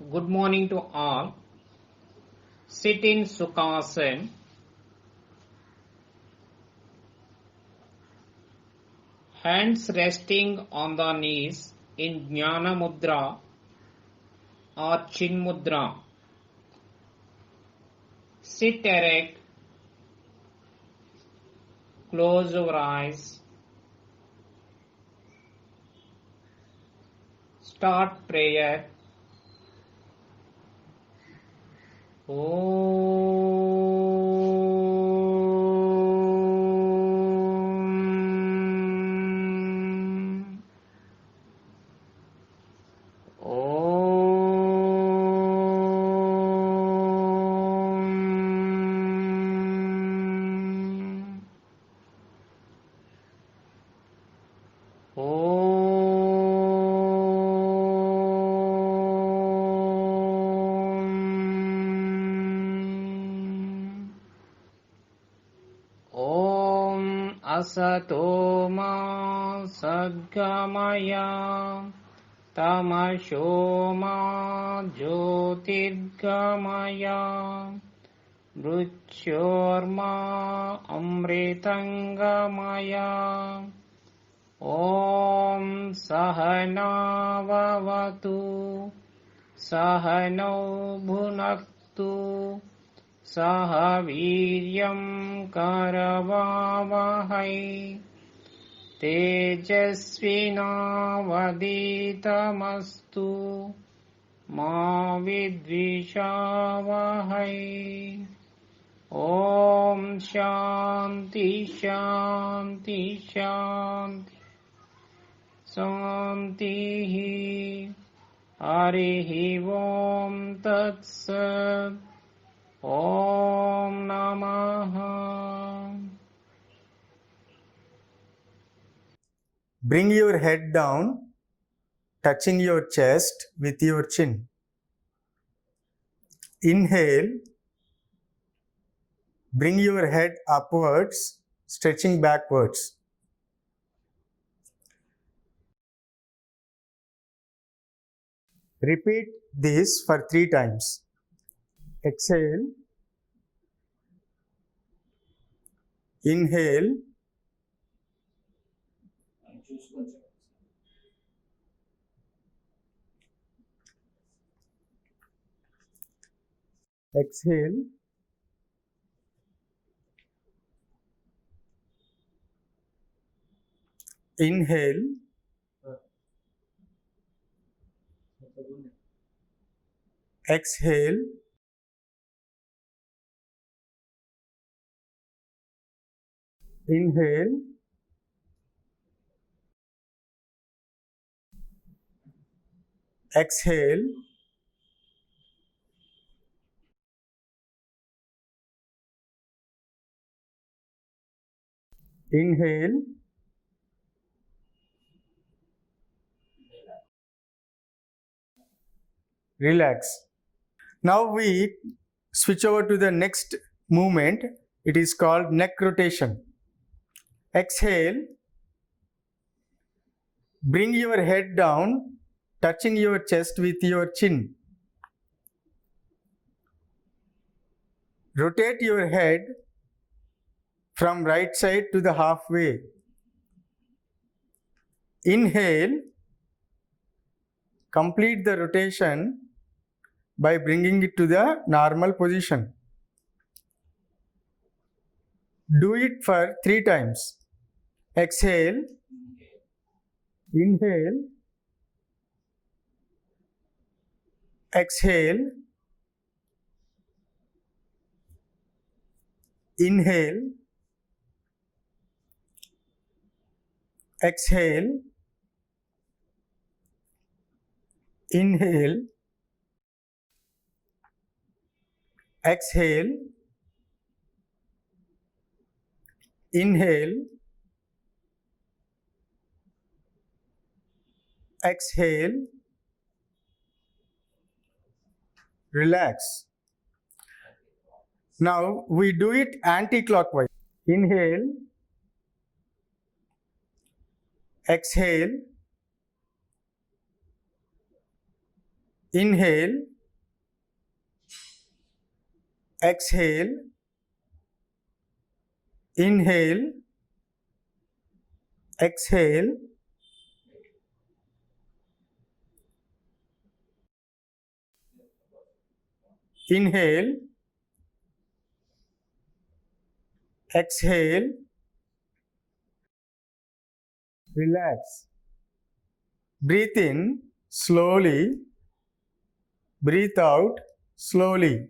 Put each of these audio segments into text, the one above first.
Good morning to all. Sit in Sukhasana. Hands resting on the knees in Jnana Mudra or Chin Mudra. Sit erect. Close your eyes. Start prayer. Asato ma sadgamaya tamasho ma jyotirgamaya mrityorma amritangamaya Om Sahana Vavatu Sahano Bhunaktu Saha Viryam Karavavahai Tejasvinavaditamastu Ma Vidvishavahai Om Shanti Shanti Shanti Santihi Harihi Om Tat Sat Om Namaha. Bring your head down, touching your chest with your chin. Inhale. Bring your head upwards, stretching backwards. Repeat this for 3 times. Exhale. Inhale. Exhale. Inhale. Exhale. Inhale. Exhale. Inhale. Relax. Now we switch over to the next movement. It is called neck rotation. Exhale. Bring your head down, touching your chest with your chin. Rotate your head from right side to the halfway. Inhale. Complete the rotation by bringing it to the normal position. Do it for 3 times. Exhale. Inhale. Exhale. Inhale. Exhale. Inhale. Exhale. Inhale. Exhale. Relax. Now we do it anti-clockwise. Inhale. Exhale. Inhale. exhale, inhale, exhale, inhale, exhale, relax. Breathe in slowly, breathe out slowly.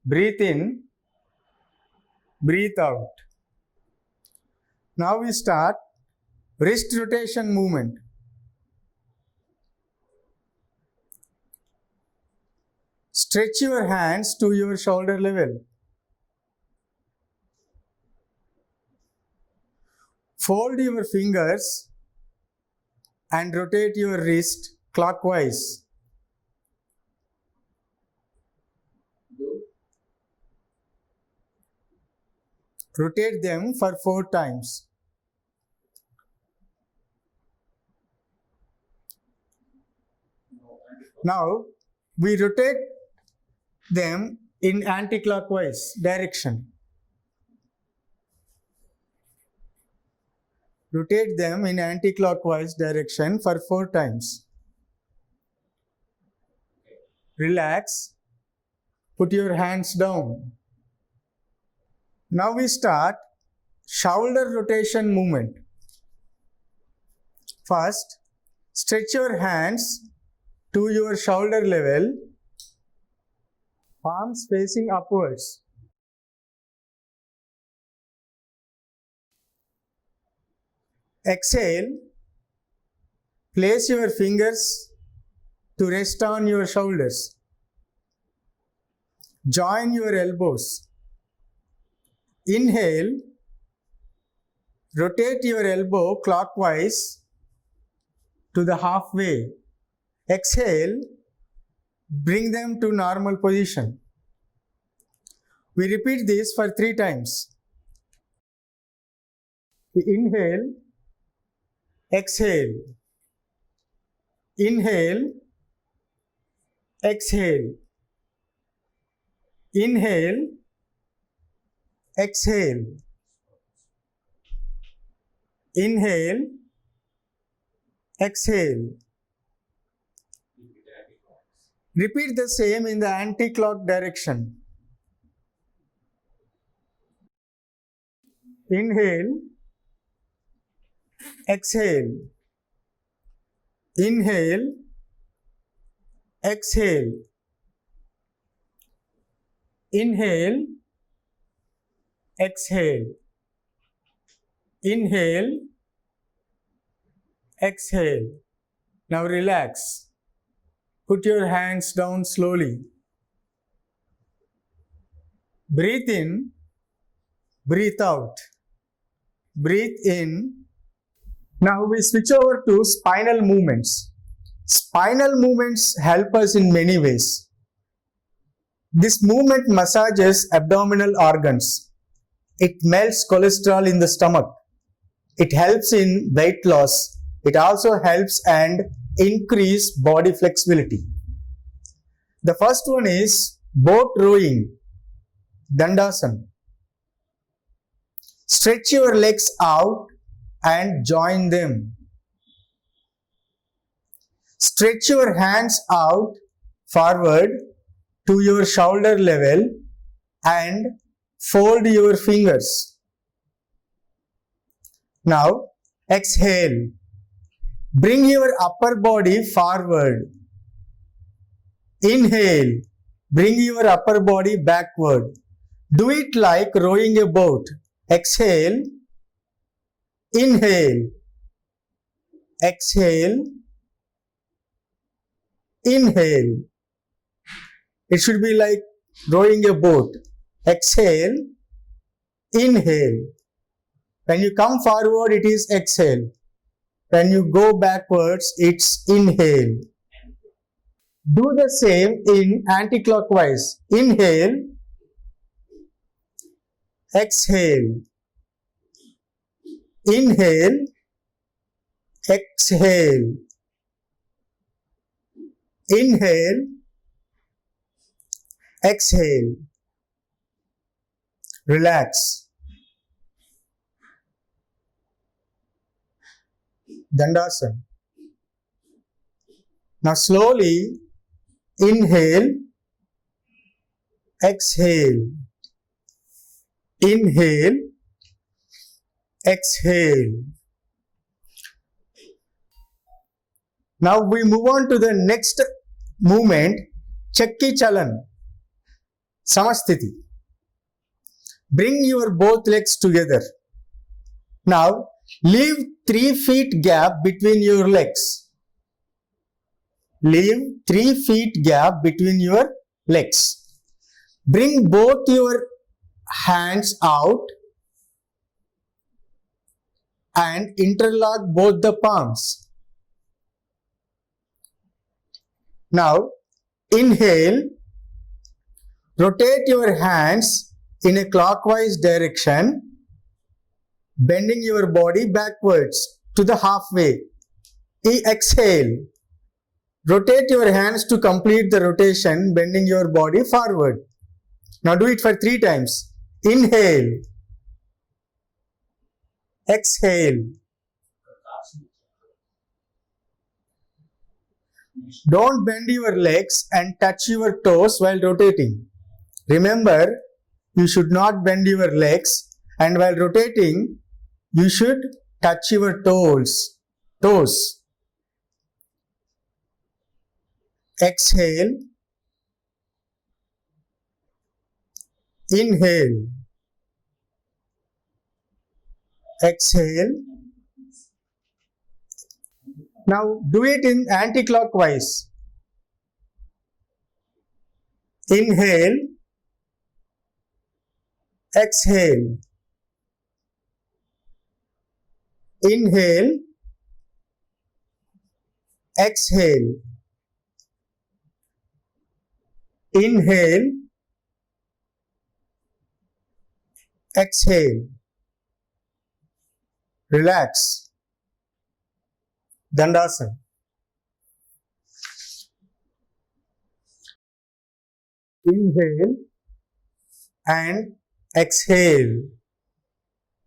Breathe in, breathe out. Now we start wrist rotation movement. Stretch your hands to your shoulder level. Fold your fingers and rotate your wrist clockwise. Rotate them for 4 times. Now we rotate them in anti-clockwise direction. Rotate them in anti-clockwise direction for 4 times. Relax. Put your hands down. Now we start shoulder rotation movement. First, stretch your hands to your shoulder level, palms facing upwards. Exhale, place your fingers to rest on your shoulders. Join your elbows. Inhale, rotate your elbow clockwise to the halfway. Exhale, bring them to normal position. We repeat this for 3 times. We inhale, exhale, inhale, exhale, inhale, exhale, inhale, exhale. Repeat the same in the anti-clock direction. Inhale, exhale, inhale, exhale, inhale, exhale, inhale, exhale. Now relax. Put your hands down slowly. Breathe in, breathe out. Breathe in. Now we switch over to spinal movements. Spinal movements help us in many ways. This movement massages abdominal organs. It melts cholesterol in the stomach. It helps in weight loss. It also helps and increase body flexibility. The first one is boat rowing, Dandasana. Stretch your legs out and join them. Stretch your hands out forward to your shoulder level and fold your fingers. Now exhale. Bring your upper body forward. Inhale. Bring your upper body backward. Do it like rowing a boat. Exhale. Inhale. Exhale. Inhale. It should be like rowing a boat. Exhale. Inhale. When you come forward, it is exhale. When you go backwards, it's inhale. Do the same in anti-clockwise. Inhale, exhale, inhale, exhale, inhale, exhale. Relax. Dandasana. Now slowly inhale, exhale. Inhale, exhale. Now we move on to the next movement, Chakki Chalan, Samasthiti. Bring your both legs together. Now leave 3 feet gap between your legs. Leave 3 feet gap between your legs. Bring both your hands out and interlock both the palms. Now inhale, rotate your hands in a clockwise direction, bending your body backwards to the halfway. Exhale, rotate your hands to complete the rotation, bending your body forward. Now do it for 3 times. Inhale, exhale. Don't bend your legs and touch your toes while rotating. Remember, you should not bend your legs, and while rotating, you should touch your toes. Exhale, inhale, exhale. Now do it in anti-clockwise. Inhale, exhale. Inhale, exhale. Inhale, exhale. Relax. Dandasana. Inhale and exhale.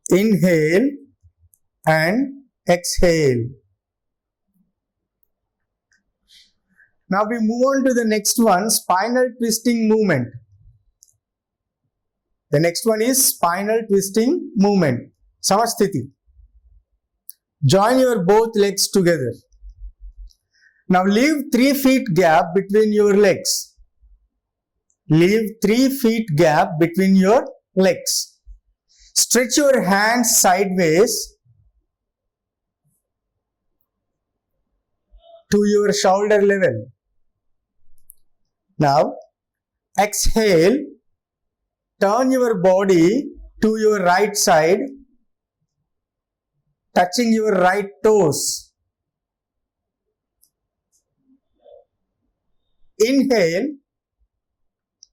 Inhale and exhale. Now we move on to the next one, spinal twisting movement. The next one is spinal twisting movement, Samasthiti. Join your both legs together. Now leave 3 feet gap between your legs. Leave 3 feet gap between your legs. Stretch your hands sideways to your shoulder level. Now exhale, turn your body to your right side, touching your right toes. Inhale,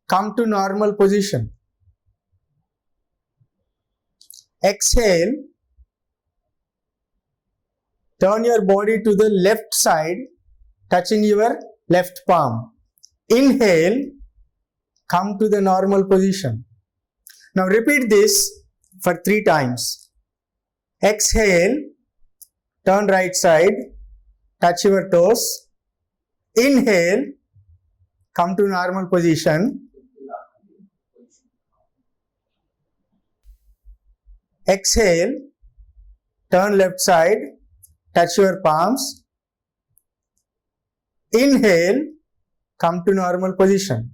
come to normal position. Exhale, turn your body to the left side, touching your left palm. Inhale, come to the normal position. Now repeat this for 3 times. Exhale, turn right side, touch your toes. Inhale, come to normal position. Exhale, turn left side, touch your palms. Inhale, come to normal position.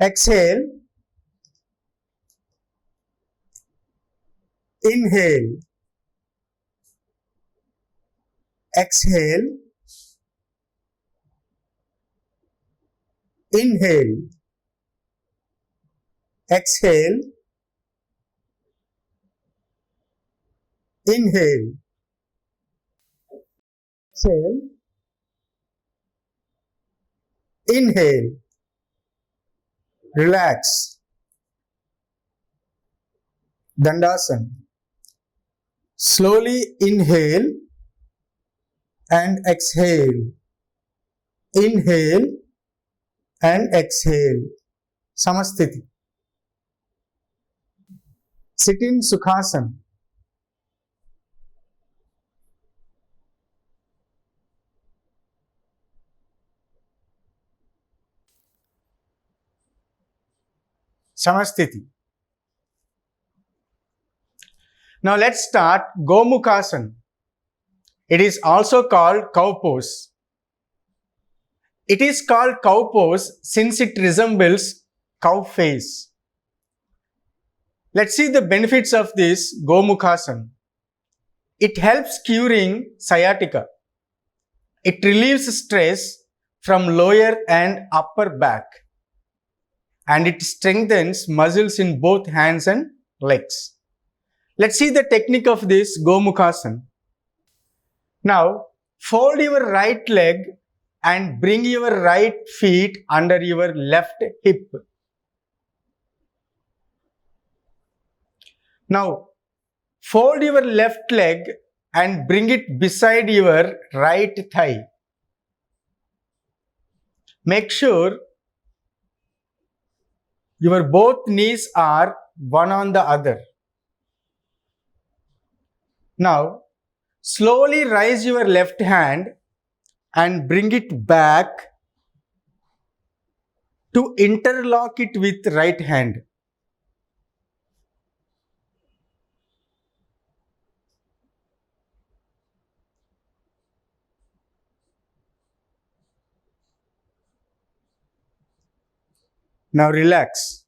Exhale, inhale, exhale, inhale, exhale, inhale, exhale, inhale. Relax. Dandasana. Slowly inhale and exhale. Inhale and exhale. Samasthiti. Sit in Sukhasana. Samasthiti. Now let's start Gomukhasana. It is also called cow pose. It is called cow pose since it resembles cow face. Let's see the benefits of this Gomukhasana. It helps curing sciatica. It relieves stress from lower and upper back. And it strengthens muscles in both hands and legs. Let's see the technique of this Gomukhasana. Now, fold your right leg and bring your right feet under your left hip. Now, fold your left leg and bring it beside your right thigh. Make sure your both knees are one on the other. Now, slowly raise your left hand and bring it back to interlock it with right hand. Now relax.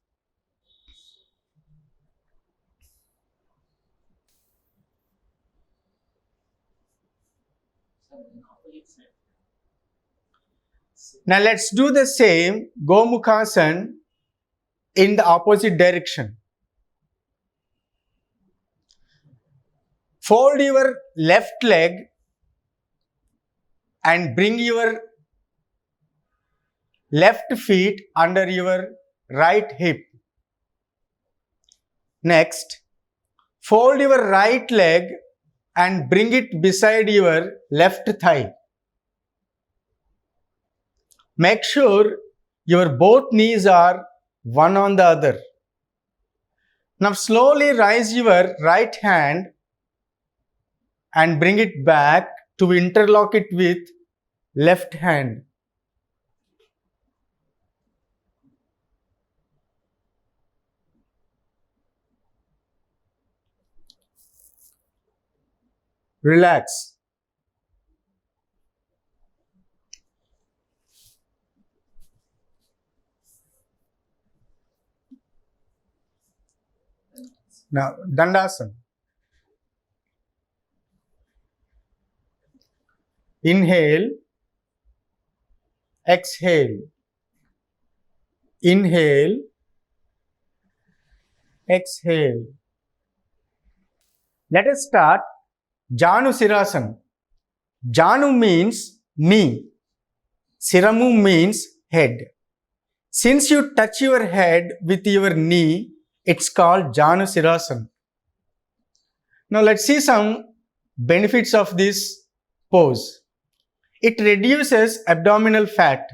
Now let's do the same Gomukhasana in the opposite direction. Fold your left leg and bring your left feet under your right hip. Next, fold your right leg and bring it beside your left thigh. Make sure your both knees are one on the other. Now slowly raise your right hand and bring it back to interlock it with left hand. Relax. Now, Dandasana. Inhale, exhale. Inhale, exhale. Let us start Janu Sirasana. Janu means knee. Siramu means head. Since you touch your head with your knee, it's called Janu Sirasana. Now let's see some benefits of this pose. It reduces abdominal fat.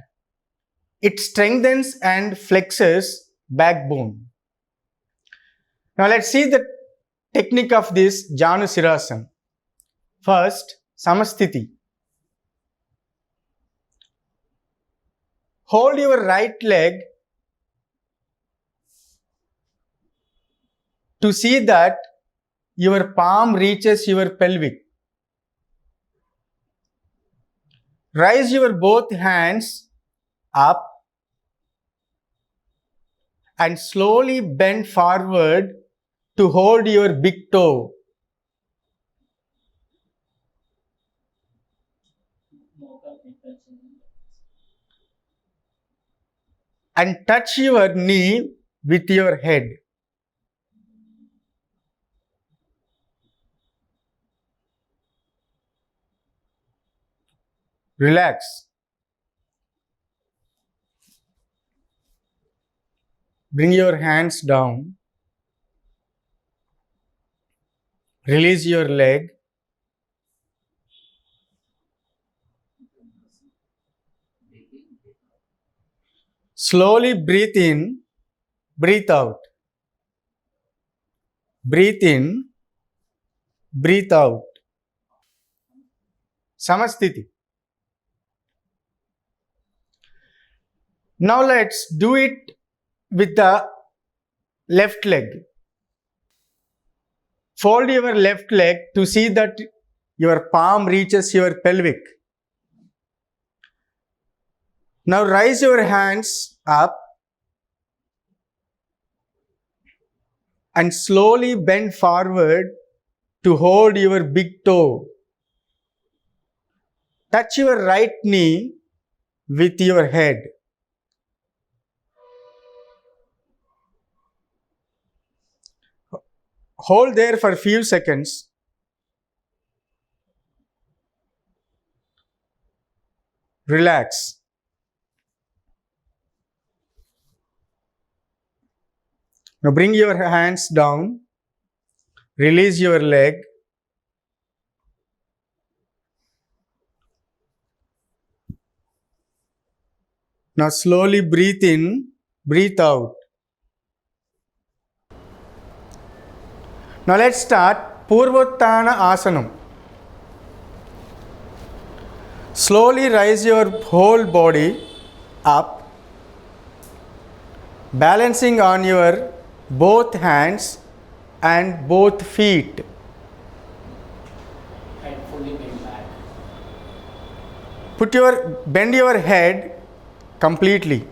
It strengthens and flexes backbone. Now let's see the technique of this Janu Sirasana. First, Samasthiti. Hold your right leg to see that your palm reaches your pelvic. Raise your both hands up and slowly bend forward to hold your big toe. And touch your knee with your head. Relax. Bring your hands down. Release your leg. Slowly breathe in, breathe out. breathe in, breathe out. Samasthiti. Now let's do it with the left leg. Fold your left leg to see that your palm reaches your pelvic. Now raise your hands up and slowly bend forward to hold your big toe. Touch your right knee with your head. Hold there for a few seconds. Relax. Now bring your hands down. Release your leg. Now slowly breathe in, breathe out. Now let's start Purvottana Asanam. Slowly rise your whole body up, balancing on your both hands and both feet. Head fully bent back. Bend your head completely.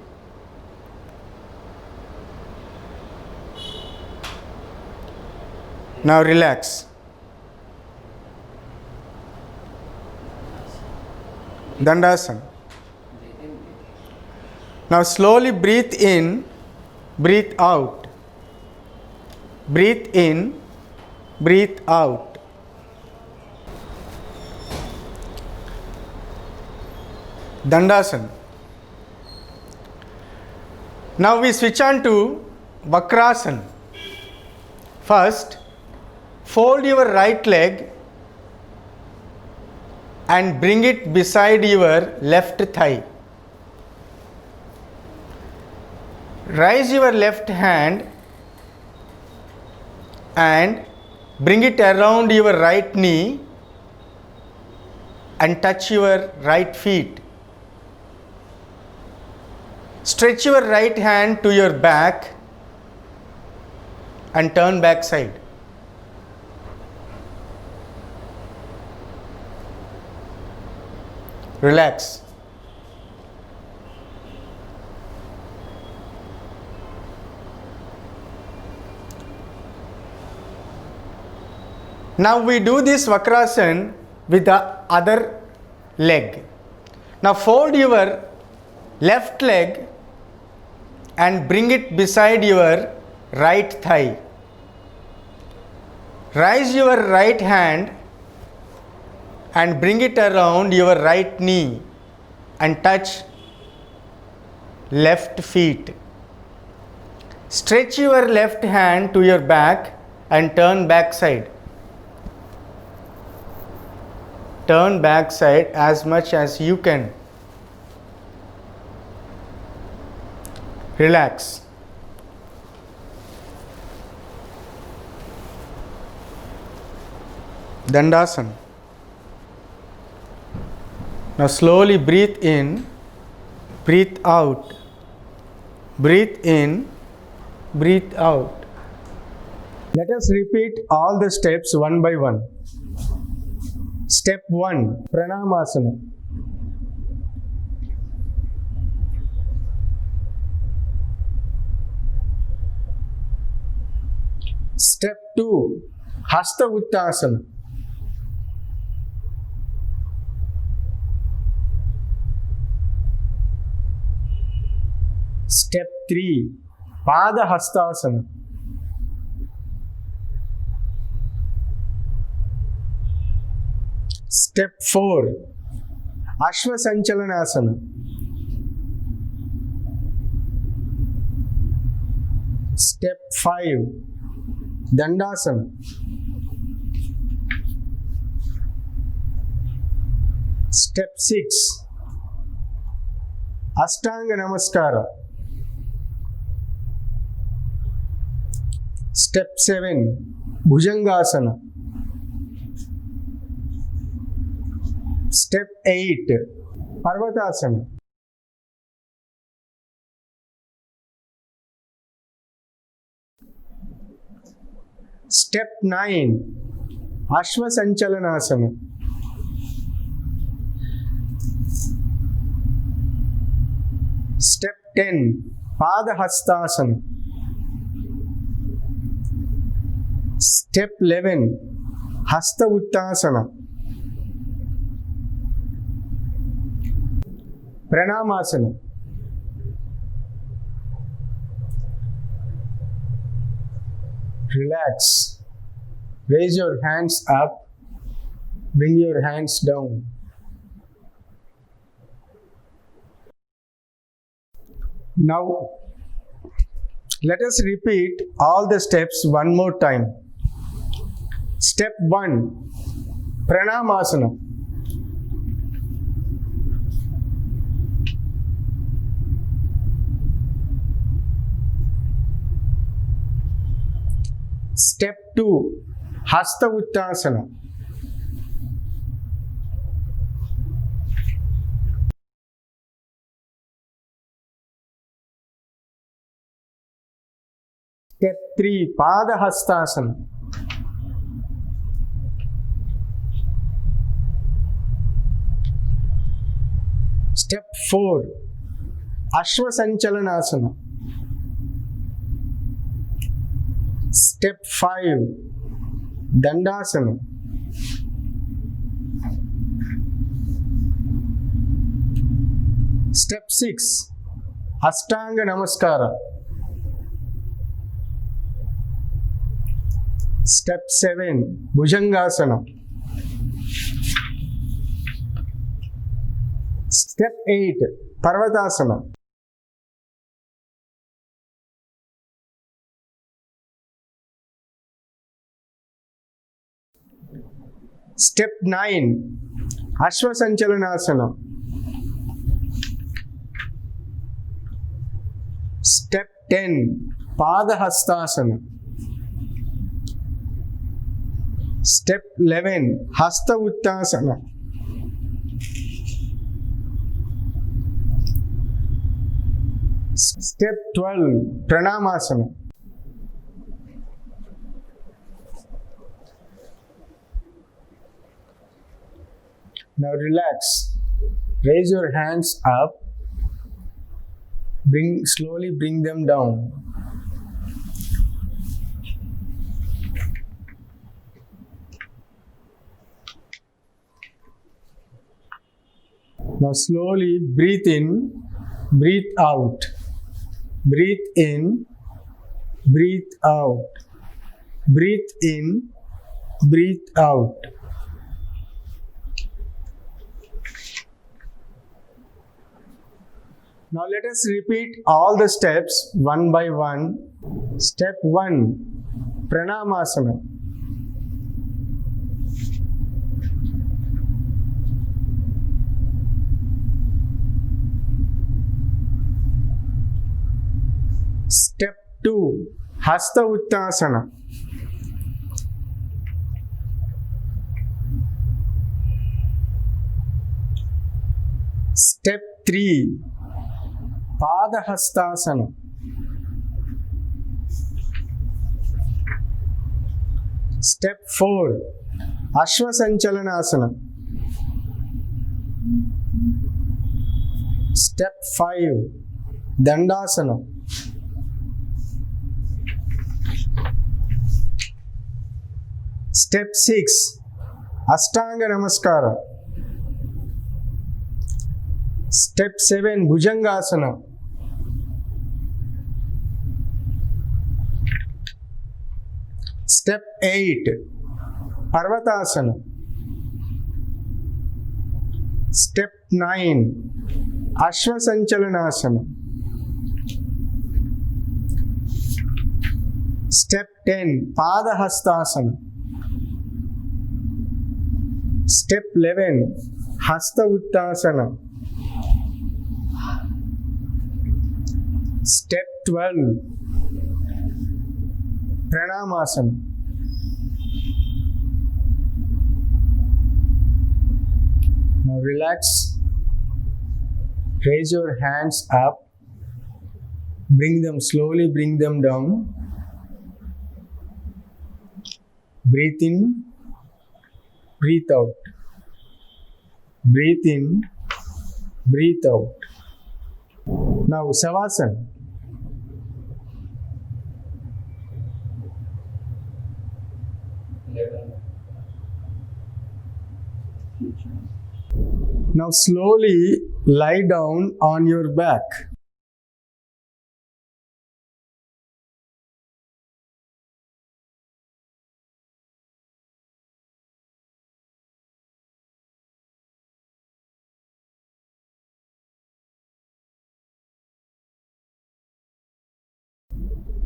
Now relax. Dandasana. Now slowly breathe in, breathe out. Breathe in, breathe out. Dandasana. Now we switch on to Vakrasana. First, fold your right leg and bring it beside your left thigh. Raise your left hand and bring it around your right knee and touch your right feet. Stretch your right hand to your back and turn back side. Relax. Now we do this Vakrasana with the other leg. Now fold your left leg and bring it beside your right thigh. Raise your right hand and bring it around your right knee and touch left feet. Stretch your left hand to your back and turn back side. Turn back side as much as you can. Relax. Dandasana. Now slowly breathe in, breathe out. Breathe in, breathe out. Let us repeat all the steps one by one. Step 1, Pranamasana. Step 2, Hasta Uttasana. Step 3, Pada Hastasana. Step 4, Ashwasanchalanasana. Step 5, Dandasana. Step 6, Ashtanga Namaskara. Step 7 Bhujangasana. Step 8 Parvatasana. Step 9 Ashvasanchalanasana. Step 10 Padahastasana. Step 11 Hasta Uttasana. Pranamasana. Relax. Raise your hands up. Bring your hands down. Now, let us repeat all the steps one more time. Step 1 Pranamasana. Step 2 Hasta Uttasana. Step 3 Padahastasana. Step 4 Ashvasanchalanasana. Step 5 Dandasana. Step 6 Ashtanga Namaskara. Step 7 Bhujangasana. Step 8 Parvatasana. Step 9 Ashvasanchalanasana. Step 10 Padahastasana. Step 11 Hasta Uttasana. Step 12 Pranamasana. Now relax. Raise your hands up. Slowly bring them down. Now slowly breathe in, breathe out. Breathe in, breathe out. Breathe in, breathe out. Now let us repeat all the steps one by one. Step 1 Pranamasana. Step 2 Hasta Uttasana. Step 3 Padahastasana. Step 4 Ashvasanchalanasana. Step 5 Dandasana. Step 6 Ashtanga Namaskara. Step 7 Bhujangasana. Step 8 Parvatasana. Step 9 Ashvasanchalanasana. Step 10 Padahastasana. Step 11 Hasta Uttasana. Step 12 Pranamasana. Now relax. Raise your hands up. Bring them slowly, bring them down. Breathe in, breathe out. Breathe in, breathe out. Now Savasana. Now slowly lie down on your back.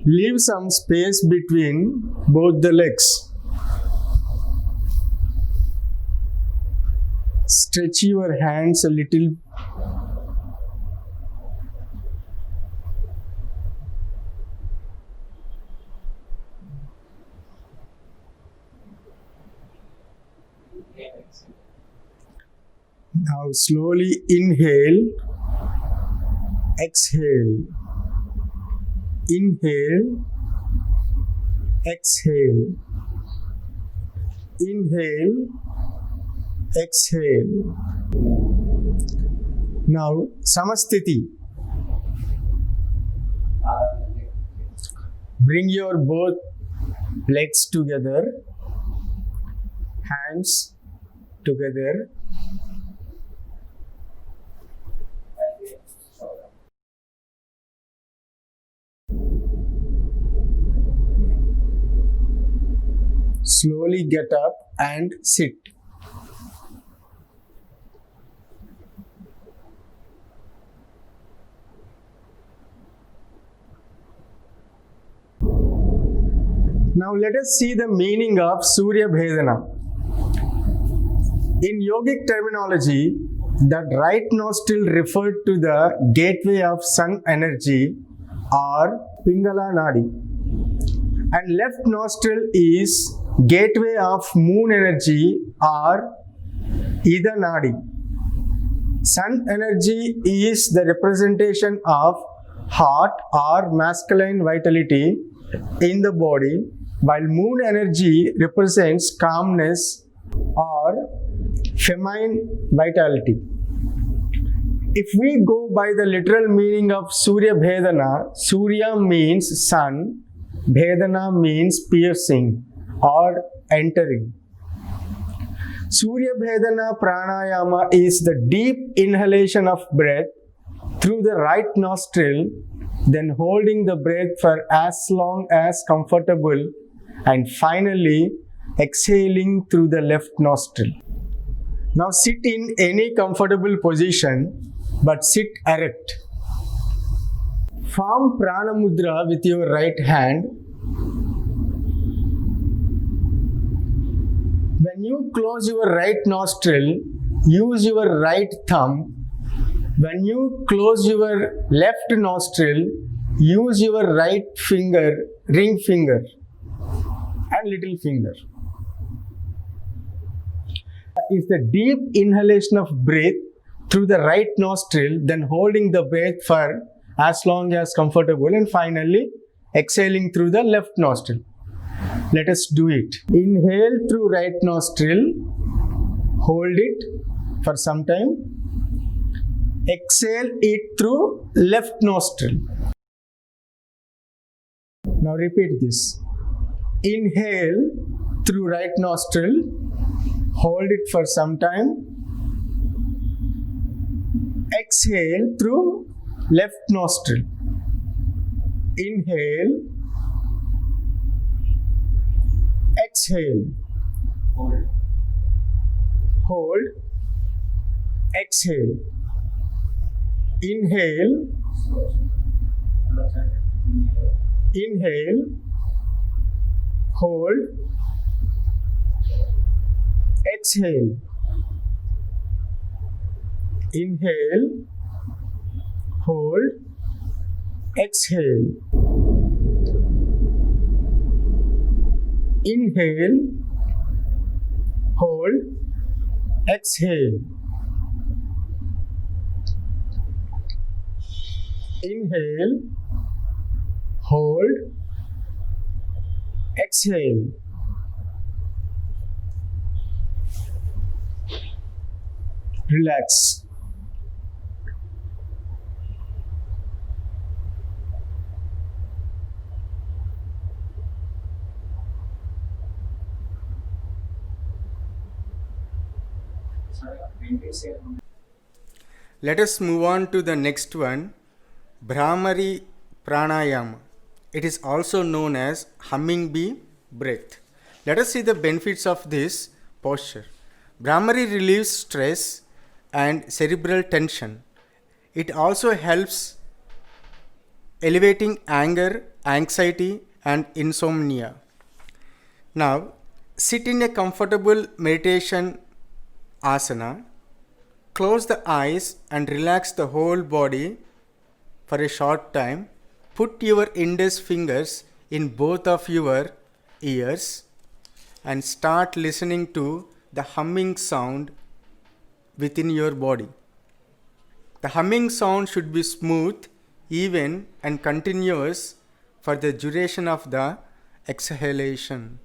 Leave some space between both the legs. Stretch your hands a little. Now slowly inhale, exhale. Inhale, exhale. Inhale, exhale. Now Samasthiti. Bring your both legs together, hands together. Slowly get up and sit. Now let us see the meaning of Surya Bhedana. In yogic terminology, the right nostril referred to the gateway of sun energy or Pingala Nadi, and left nostril is gateway of moon energy or Ida Nadi. Sun energy is the representation of heart or masculine vitality in the body, while moon energy represents calmness or feminine vitality. If we go by the literal meaning of Surya Bhedana, Surya means sun, Bhedana means piercing or entering. Surya Bhedana Pranayama is the deep inhalation of breath through the right nostril, then holding the breath for as long as comfortable, and finally exhaling through the left nostril. Now sit in any comfortable position, but sit erect. Form Prana Mudra with your right hand. When you close your right nostril, use your right thumb. When you close your left nostril, use your right finger, ring finger, and little finger. Is the deep inhalation of breath through the right nostril, then holding the breath for as long as comfortable, and finally exhaling through the left nostril. Let us do it. Inhale through right nostril, hold it for some time. Exhale it through left nostril. Now repeat this. Inhale through right nostril, hold it for some time. Exhale through left nostril. Inhale. Exhale. Hold. Exhale. Inhale. Inhale. Hold. Exhale. Inhale. Hold. Exhale. Inhale, hold, exhale. Inhale, hold, exhale. Relax. Let us move on to the next one, Bhramari Pranayama. It is also known as humming bee breath. Let us see the benefits of this posture. Bhramari relieves stress and cerebral tension. It also helps elevating anger, anxiety, and insomnia. Now, sit in a comfortable meditation asana. Close the eyes and relax the whole body for a short time. Put your index fingers in both of your ears and start listening to the humming sound within your body. The humming sound should be smooth, even, and continuous for the duration of the exhalation.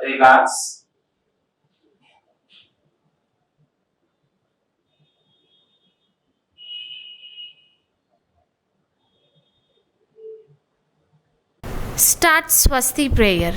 Relax. Start Swasti prayer.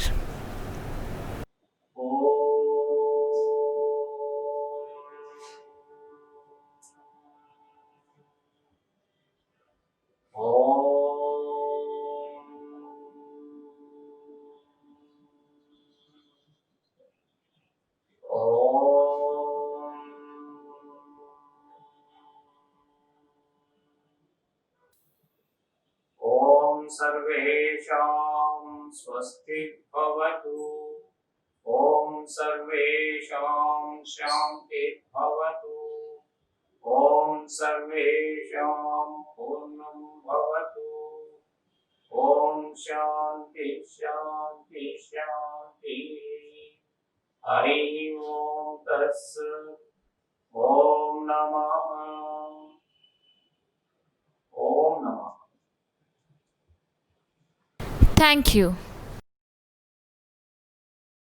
ॐ सर्वेषां स्वस्ति भवतु। ॐ सर्वेषां शान्ति भवतु। ॐ सर्वेषां पूर्णं भवतु। ॐ शान्ति शान्ति शान्ति। हरि ओम तत्सत्। ओम नमः। ओम नमः। Thank you.